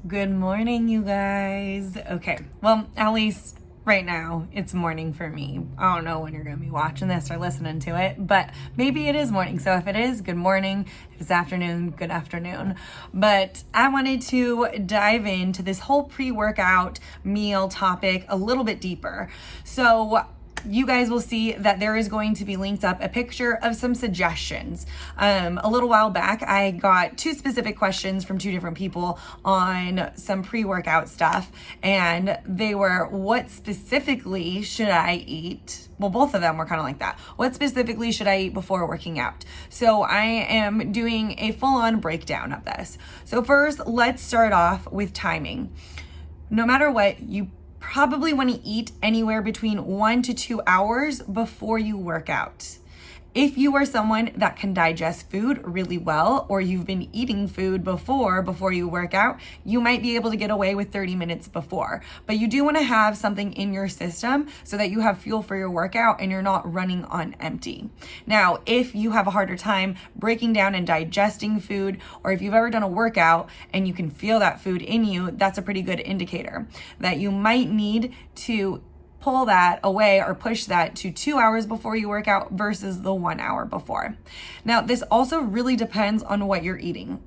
Good morning, you guys. Okay, well, at least right now it's morning for me. I don't know when you're gonna be watching this or listening to it, but maybe it is morning. So if it is, good morning. If it's afternoon, good afternoon. But I wanted to dive into this whole pre-workout meal topic a little bit deeper. So you guys will see that there is going to be linked up a picture of some suggestions. A little while back, I got two specific questions from two different people on some pre-workout stuff, and they were, what specifically should I eat? Well, both of them were kind of like that. What specifically should I eat before working out? So I am doing a full-on breakdown of this. So first, let's start off with timing. No matter what, you probably want to eat anywhere between 1 to 2 hours before you work out. If you are someone that can digest food really well, or you've been eating food before you work out, you might be able to get away with 30 minutes before. But you do want to have something in your system so that you have fuel for your workout and you're not running on empty. Now, if you have a harder time breaking down and digesting food, or if you've ever done a workout and you can feel that food in you, that's a pretty good indicator that you might need to pull that away or push that to 2 hours before you work out versus the 1 hour before. Now, this also really depends on what you're eating.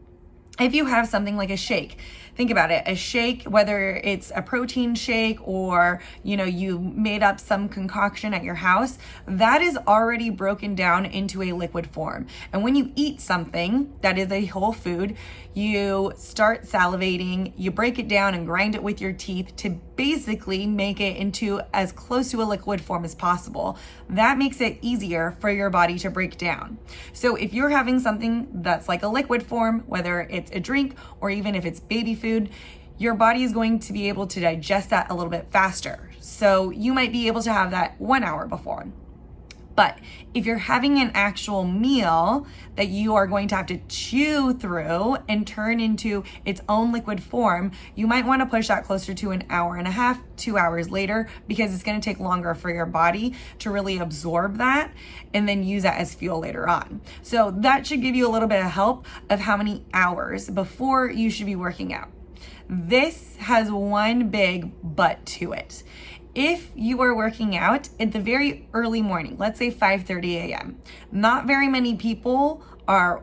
If you have something like a shake, think about it, a shake, whether it's a protein shake or, you made up some concoction at your house, that is already broken down into a liquid form. And when you eat something that is a whole food, you start salivating, you break it down and grind it with your teeth to basically make it into as close to a liquid form as possible. That makes it easier for your body to break down. So if you're having something that's like a liquid form, whether it's a drink or even if it's baby food, your body is going to be able to digest that a little bit faster. So you might be able to have that 1 hour before. But if you're having an actual meal that you are going to have to chew through and turn into its own liquid form, you might want to push that closer to an hour and a half, 2 hours later, because it's going to take longer for your body to really absorb that and then use that as fuel later on. So that should give you a little bit of help of how many hours before you should be working out. This has one big but to it. If you are working out at the very early morning, let's say 5:30 a.m., not very many people are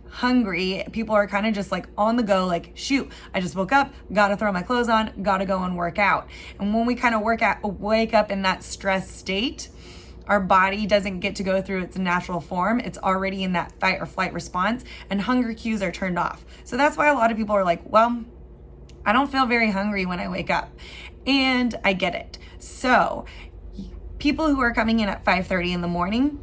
hungry. People are kind of just like on the go, like, shoot, I just woke up, gotta throw my clothes on, gotta go and work out. And when we kind of wake up in that stress state, our body doesn't get to go through its natural form. It's already in that fight or flight response, and hunger cues are turned off. So that's why a lot of people are like, well, I don't feel very hungry when I wake up. And I get it. So people who are coming in at 5:30 in the morning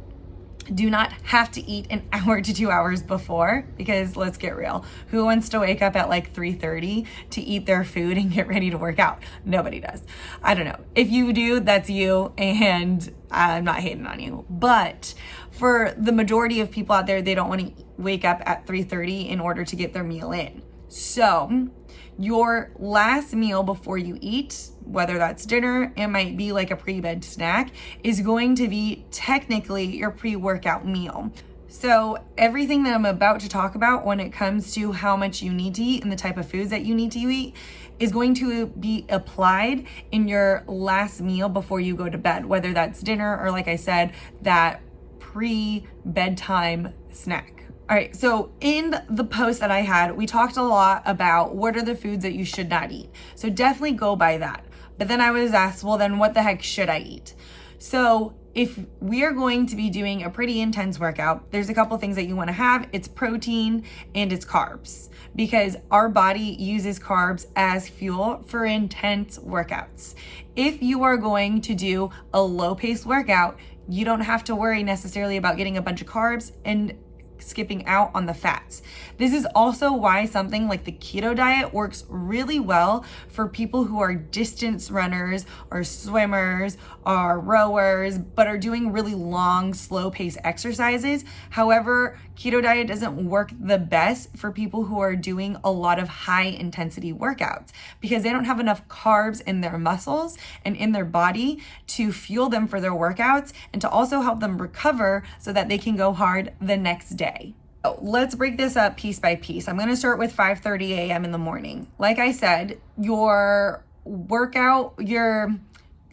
do not have to eat an hour to 2 hours before, because let's get real. Who wants to wake up at like 3:30 to eat their food and get ready to work out? Nobody does. I don't know. If you do, that's you, and I'm not hating on you. But for the majority of people out there, they don't want to wake up at 3:30 in order to get their meal in. So your last meal before you eat, whether that's dinner, it might be like a pre-bed snack, is going to be technically your pre-workout meal. So everything that I'm about to talk about when it comes to how much you need to eat and the type of foods that you need to eat is going to be applied in your last meal before you go to bed, whether that's dinner or, like I said, that pre-bedtime snack. All right, so in the post that I had, we talked a lot about what are the foods that you should not eat. So definitely go by that. But then I was asked, well, then what the heck should I eat? So if we are going to be doing a pretty intense workout, there's a couple things that you want to have. It's protein and it's carbs, because our body uses carbs as fuel for intense workouts. If you are going to do a low-paced workout, you don't have to worry necessarily about getting a bunch of carbs and skipping out on the fats. This is also why something like the keto diet works really well for people who are distance runners or swimmers or rowers, but are doing really long, slow pace exercises. However, keto diet doesn't work the best for people who are doing a lot of high intensity workouts, because they don't have enough carbs in their muscles and in their body to fuel them for their workouts and to also help them recover so that they can go hard the next day. Let's break this up piece by piece. I'm going to start with 5:30 a.m. in the morning. Like I said, your workout, your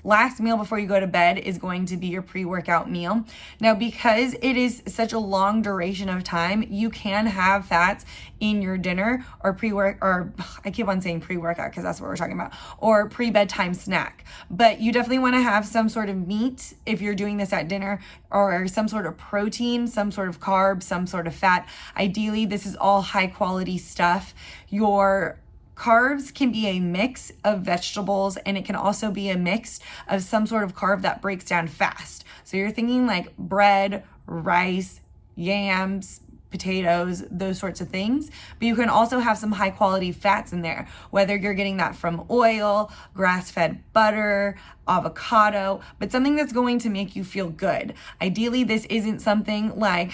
last meal before you go to bed is going to be your pre-workout meal. Now, because it is such a long duration of time, you can have fats in your dinner or I keep on saying pre-workout because that's what we're talking about, or pre-bedtime snack. But you definitely want to have some sort of meat if you're doing this at dinner, or some sort of protein, some sort of carb, some sort of fat. Ideally, this is all high quality stuff. Your carbs can be a mix of vegetables, and it can also be a mix of some sort of carb that breaks down fast. So you're thinking like bread, rice, yams, potatoes, those sorts of things. But you can also have some high quality fats in there, whether you're getting that from oil, grass-fed butter, avocado, but something that's going to make you feel good. Ideally, this isn't something like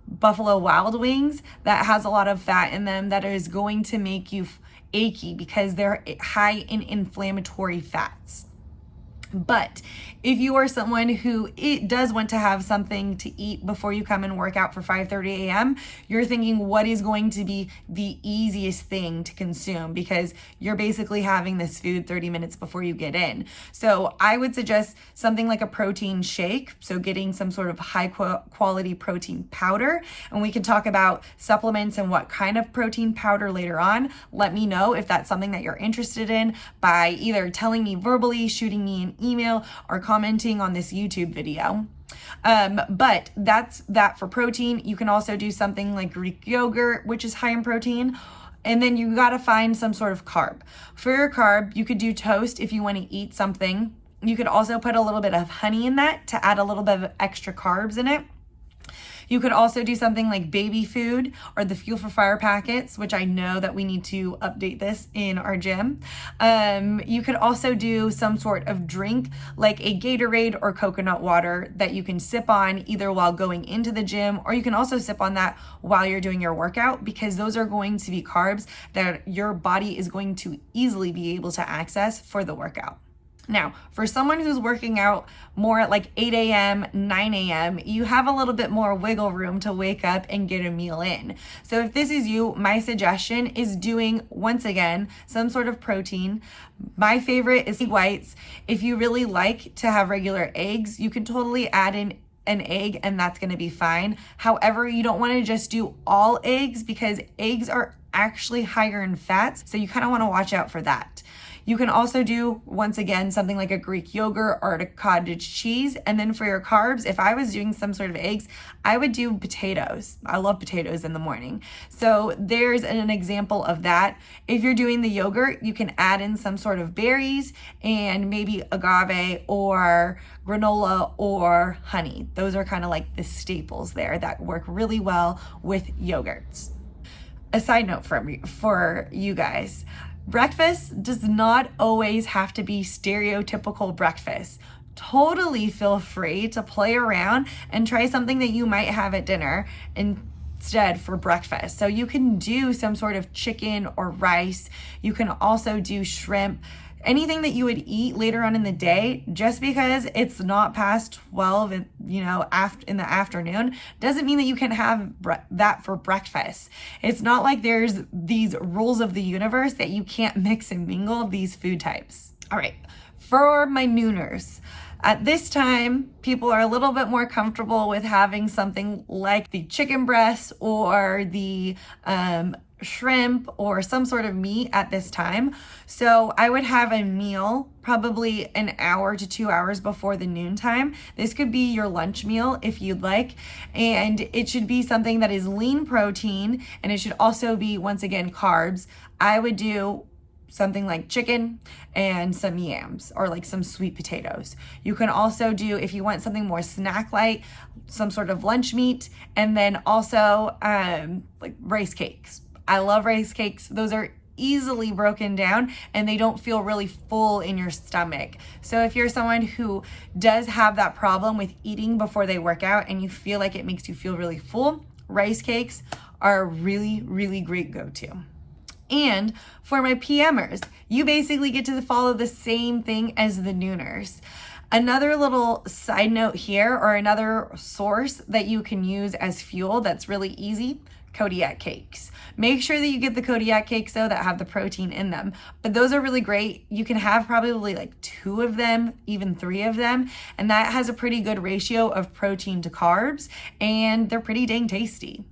Buffalo Wild Wings that has a lot of fat in them that is going to make you achy because they're high in inflammatory fats. But if you are someone who does want to have something to eat before you come and work out for 5:30 a.m., you're thinking what is going to be the easiest thing to consume, because you're basically having this food 30 minutes before you get in. So I would suggest something like a protein shake. So getting some sort of high quality protein powder, and we can talk about supplements and what kind of protein powder later on. Let me know if that's something that you're interested in by either telling me verbally, shooting me an email, or commenting on this YouTube video. But that's that for protein. You can also do something like Greek yogurt, which is high in protein. And then you got to find some sort of carb. For your carb, you could do toast if you want to eat something. You could also put a little bit of honey in that to add a little bit of extra carbs in it. You could also do something like baby food or the Fuel for Fire packets, which I know that we need to update this in our gym. You could also do some sort of drink like a Gatorade or coconut water that you can sip on either while going into the gym, or you can also sip on that while you're doing your workout, because those are going to be carbs that your body is going to easily be able to access for the workout. Now, for someone who's working out more at like 8 a.m., 9 a.m., you have a little bit more wiggle room to wake up and get a meal in. So if this is you, my suggestion is doing, once again, some sort of protein. My favorite is egg whites. If you really like to have regular eggs, you can totally add in an egg and that's going to be fine. However, you don't want to just do all eggs, because eggs are actually higher in fats. So you kind of want to watch out for that. You can also do, once again, something like a Greek yogurt or a cottage cheese. And then for your carbs, if I was doing some sort of eggs, I would do potatoes. I love potatoes in the morning. So there's an example of that. If you're doing the yogurt, you can add in some sort of berries and maybe agave or granola or honey. Those are kind of like the staples there that work really well with yogurts. A side note for you guys. Breakfast does not always have to be stereotypical breakfast. Totally feel free to play around and try something that you might have at dinner instead for breakfast. So you can do some sort of chicken or rice. You can also do shrimp. Anything that you would eat later on in the day, just because it's not past 12 and in the afternoon doesn't mean that you can have that for breakfast. It's not like there's these rules of the universe that you can't mix and mingle these food types. All right, for my nooners, at this time, people are a little bit more comfortable with having something like the chicken breast or the shrimp or some sort of meat at this time. So I would have a meal probably an hour to 2 hours before the noon time. This could be your lunch meal if you'd like, and it should be something that is lean protein, and it should also be, once again, carbs. I would do something like chicken and some yams or like some sweet potatoes. You can also do, if you want something more snack light, some sort of lunch meat, and then also like rice cakes. I love rice cakes. Those are easily broken down and they don't feel really full in your stomach. So if you're someone who does have that problem with eating before they work out and you feel like it makes you feel really full, rice cakes are a really, really great go-to. And for my PMers, you basically get to follow the same thing as the nooners. Another little side note here, or another source that you can use as fuel that's really easy, Kodiak cakes. Make sure that you get the Kodiak cakes though that have the protein in them. But those are really great. You can have probably like 2 of them, even 3 of them, and that has a pretty good ratio of protein to carbs, and they're pretty dang tasty.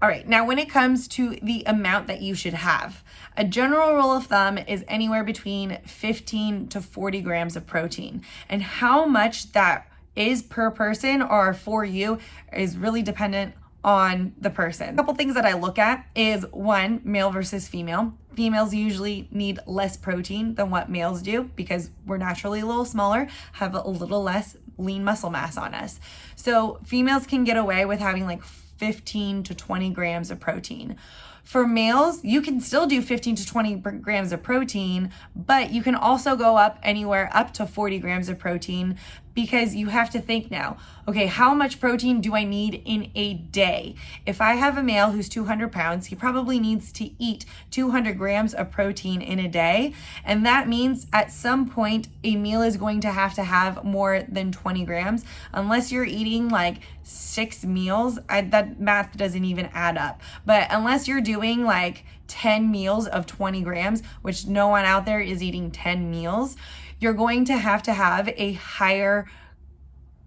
All right, now when it comes to the amount that you should have, a general rule of thumb is anywhere between 15 to 40 grams of protein. And how much that is per person or for you is really dependent on the person. A couple things that I look at is 1, male versus female. Females usually need less protein than what males do because we're naturally a little smaller, have a little less lean muscle mass on us. So females can get away with having like 15 to 20 grams of protein. For males, you can still do 15 to 20 grams of protein, but you can also go up anywhere up to 40 grams of protein because you have to think now, okay, how much protein do I need in a day? If I have a male who's 200 pounds, he probably needs to eat 200 grams of protein in a day. And that means at some point, a meal is going to have more than 20 grams, unless you're eating like 6 meals. That math doesn't even add up. But unless you're doing like 10 meals of 20 grams, which no one out there is eating 10 meals, you're going to have a higher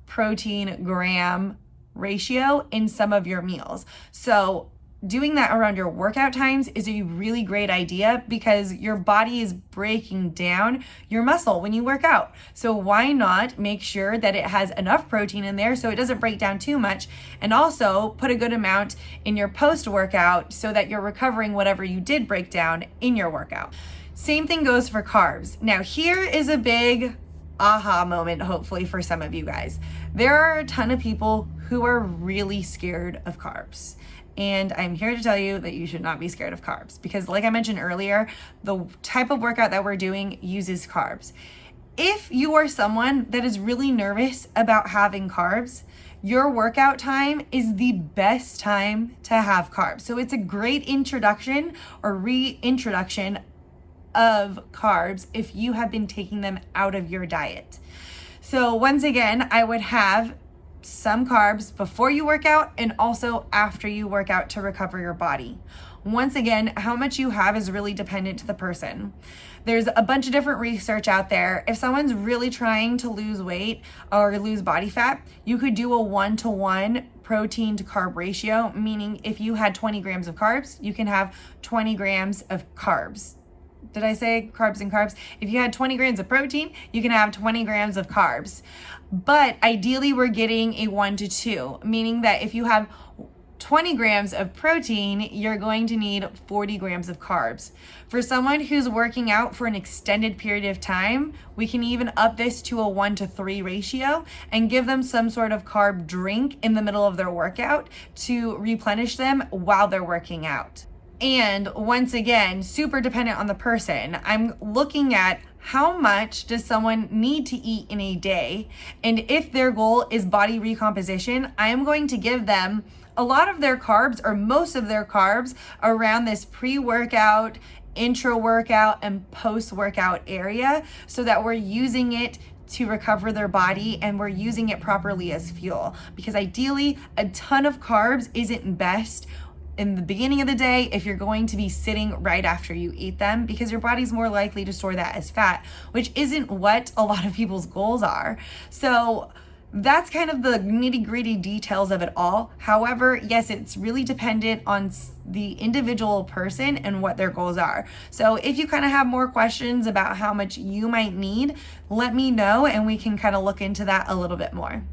protein gram ratio in some of your meals. So doing that around your workout times is a really great idea because your body is breaking down your muscle when you work out. So why not make sure that it has enough protein in there so it doesn't break down too much, and also put a good amount in your post-workout so that you're recovering whatever you did break down in your workout. Same thing goes for carbs. Now here is a big aha moment, hopefully for some of you guys. There are a ton of people who are really scared of carbs. And I'm here to tell you that you should not be scared of carbs because, like I mentioned earlier, the type of workout that we're doing uses carbs. If you are someone that is really nervous about having carbs, your workout time is the best time to have carbs. So it's a great introduction or reintroduction of carbs if you have been taking them out of your diet. So once again, I would have some carbs before you work out and also after you work out to recover your body. Once again, how much you have is really dependent to the person. There's a bunch of different research out there. If someone's really trying to lose weight or lose body fat, you could do a 1-to-1 protein to carb ratio, meaning if you had 20 grams of carbs, you can have 20 grams of carbs. Did I say carbs and carbs? If you had 20 grams of protein, you can have 20 grams of carbs. But ideally, we're getting a 1-to-2, meaning that if you have 20 grams of protein, you're going to need 40 grams of carbs. For someone who's working out for an extended period of time, we can even up this to a 1-to-3 ratio and give them some sort of carb drink in the middle of their workout to replenish them while they're working out. And once again, super dependent on the person. I'm looking at how much does someone need to eat in a day? And if their goal is body recomposition, I am going to give them a lot of their carbs or most of their carbs around this pre-workout, intra-workout, and post-workout area so that we're using it to recover their body and we're using it properly as fuel. Because ideally, a ton of carbs isn't best in the beginning of the day if you're going to be sitting right after you eat them, because your body's more likely to store that as fat, which isn't what a lot of people's goals are. So that's kind of the nitty-gritty details of it all. However, yes, it's really dependent on the individual person and what their goals are. So if you kind of have more questions about how much you might need, let me know and we can kind of look into that a little bit more.